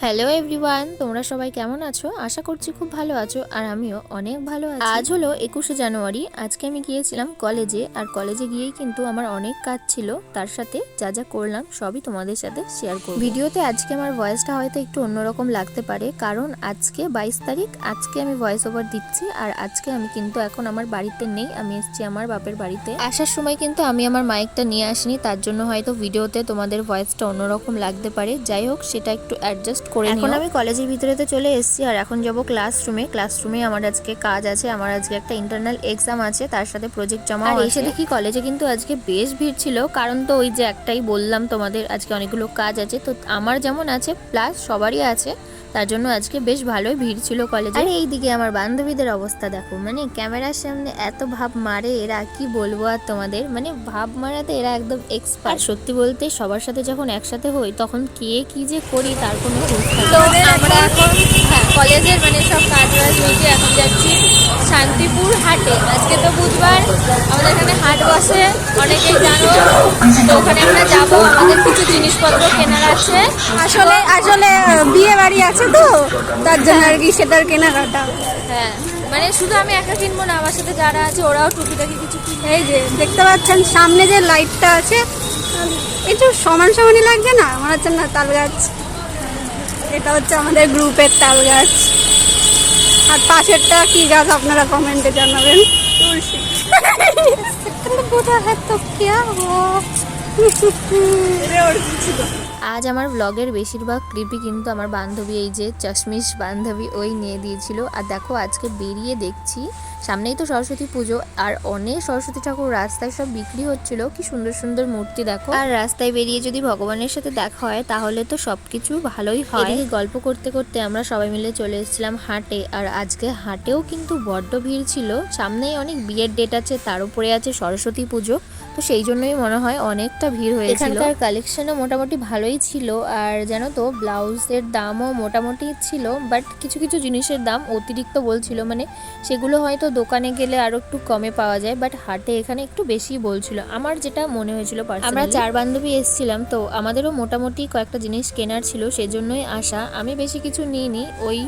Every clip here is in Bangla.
হ্যালো এভরিওয়ান, তোমরা সবাই কেমন আছো? আশা করছি খুব ভালো আছো আর আমিও অনেক ভালো আছি। আজ হলো 21শে জানুয়ারি। আজকে আমি গিয়েছিলাম কলেজে, আর কলেজে গিয়েই কিন্তু আমার অনেক কাজ ছিল। তার সাথে যা যা করলাম সবই তোমাদের সাথে শেয়ার করব। ভিডিওতে আজকে আমার ভয়েসটা হয়তো একটু অন্যরকম লাগতে পারে, কারণ আজকে 22 তারিখ। আজকে আমি ভয়েস ওভার দিচ্ছি, আর আজকে আমি কিন্তু এখন আমার বাড়িতে নেই, আমি এসেছি আমার বাপের বাড়িতে। আসার সময় কিন্তু আমি আমার মাইকটা নিয়ে আসিনি, তার জন্য হয়তো ভিডিওতে তোমাদের ভয়েসটা অন্যরকম লাগতে পারে। যাই হোক, সেটা একটু অ্যাডজাস্ট করে নিও। এখন আমি কলেজের ভিতরেতে চলে এসেছি, আর এখন যাব ক্লাসরুমে আমার আজকে কাজ আছে। আমার আজকে একটা ইন্টারনাল এক্সাম আছে, তার সাথে প্রজেক্ট জমা আছে। এসে দেখি কলেজে কিন্তু আজকে বেশ ভিড় ছিল, কারণ তো ওই যে একটাই বললাম তোমাদের, আজকে অনেকগুলো কাজ আছে। তো আমার যেমন আছে প্লাস সবারই আছে, তার জন্য আজকে বেশ ভালোই ভিড় ছিল কলেজে। আর এইদিকে আমার বান্ধবীদের অবস্থা দেখো, মানে ক্যামেরার সামনে এত ভাব মারে এরা, কি বলবো আর তোমাদের, মানে ভাব মারাতে এরা একদম এক্সপার্ট। সত্যি বলতে সবার সাথে যখন একসাথে হই তখন কে কি যে করি তার কোনো তো আমরা এখন কলেজের মানে সব কাজ বাজ মিটিয়ে এখন যাচ্ছি শান্তিপুর হাটে। আজকে তো বুধবার, আমাদের এখানে হাট বসে, অনেকেই জানো। তো ওখানে আমরা যাবো, আমাদের কিছু জিনিসপত্র কেনার আছে। আসলে বিয়ে বাড়ি আছে তো, তার জন্য আর কি সেটার কেনাকাটা। হ্যাঁ, মানে শুধু আমি একা কিনবো না, আমার সাথে যারা আছে ওরাও টুকিটাকি কিছু কিনবে। এই যে দেখতে পাচ্ছেন সামনে যে লাইটটা আছে, একটু সমান সমানই লাগছে না, মনে হচ্ছে না তাল গাছ। এটা হচ্ছে আমাদের গ্রুপের তাল গাছ। আর পাশেরটা কি গাছ আপনারা কমেন্টে জানাবেন। তুলসী। আজ আমার ব্লগের বেশিরভাগ ক্লিপই কিন্তু আমার বান্ধবী, এই যে চশমিশ বান্ধবী, ওই নিয়ে দিয়েছিল। আর দেখো আজকে বেরিয়ে দেখছি সামনেই তো সরস্বতী পুজো, আর অনেক সরস্বতী ঠাকুর রাস্তায় সব বিক্রি হচ্ছিল, কি সুন্দর সুন্দর মূর্তি দেখো। আর রাস্তায় বেরিয়ে যদি ভগবানের সাথে দেখা হয় তাহলে তো সবকিছু ভালোই হয়। গল্প করতে করতে আমরা সবাই মিলে চলে এসেছিলাম হাটে, আর আজকে হাটেও কিন্তু বড্ড ভিড় ছিল। সামনেই অনেক বিয়ের ডেট আছে, তার উপরে আছে সরস্বতী পুজো, তো সেই জন্যই মনে হয় অনেকটা ভিড় হয়েছিল। এখানকার কালেকশনও মোটামুটি ভালোই ছিল, আর জানো তো ব্লাউজের দামও মোটামুটি ছিল, বাট কিছু কিছু জিনিসের দাম অতিরিক্ত বলছিল, মানে সেগুলো হয়তো দোকানে গেলে আরো একটু কমে পাওয়া যায়, বাট হাটে এখানে একটু বেশি বলছিল, আমার যেটা মনে হয়েছিল। আমরা 4 বান্ধবী এসেছিলাম, তো আমাদেরও মোটামুটি কয়েকটা জিনিস কেনার ছিল, সেজন্যই আসা। আমি বেশি কিছু নিইনি, ওই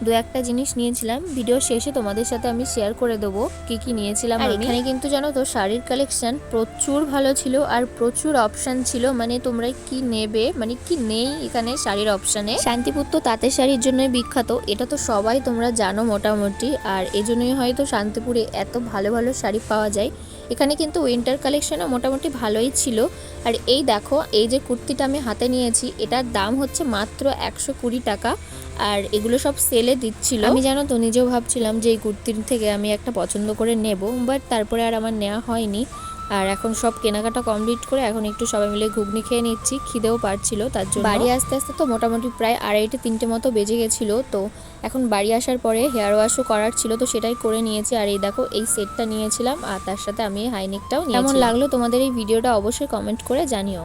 2-1টা জিনিস নিয়েছিলাম। ভিডিও শেষে তোমাদের সাথে আমি শেয়ার করে দেবো কি কি নিয়েছিলাম। আর এখানে কিন্তু জানো তো শাড়ির কালেকশন প্রচুর ভালো ছিল, আর প্রচুর অপশন ছিল, মানে তোমরা কি নেবে, মানে কি নেই এখানে শাড়ির অপশানে। শান্তিপুর তো তাঁতের শাড়ির জন্যই বিখ্যাত, এটা তো সবাই তোমরা জানো মোটামুটি, আর এজন্যই হয়তো শান্তিপুরে এত ভালো ভালো শাড়ি পাওয়া যায়। এখানে কিন্তু উইন্টার কালেকশনও মোটামুটি ভালোই ছিল। আর এই দেখো, এই যে কুর্তিটা আমি হাতে নিয়েছি, এটার দাম হচ্ছে মাত্র 120 টাকা, আর এগুলো সব সেলে দিচ্ছিল। আমি জানো তো নিজেও ভাবছিলাম যে এই কুর্তির থেকে আমি একটা পছন্দ করে নেব, বাট তারপরে আর আমার নেওয়া হয়নি। আর এখন সব কেনাকাটা কমপ্লিট করে এখন একটু সবাই মিলে ঘুগনি খেয়ে নিচ্ছি, খিদেও পারছিল, তার জন্য বাড়ি আস্তে আস্তে তো মোটামুটি প্রায় 2:30-3টে মতো বেজে গেছিলো। তো এখন বাড়ি আসার পরে হেয়ার ওয়াশও করার ছিল, তো সেটাই করে নিয়েছি। আর এই দেখো এই সেটটা নিয়েছিলাম, আর তার সাথে আমি হাইনেকটাও নিয়েছি। কেমন লাগলো তোমাদের এই ভিডিওটা অবশ্যই কমেন্ট করে জানিও।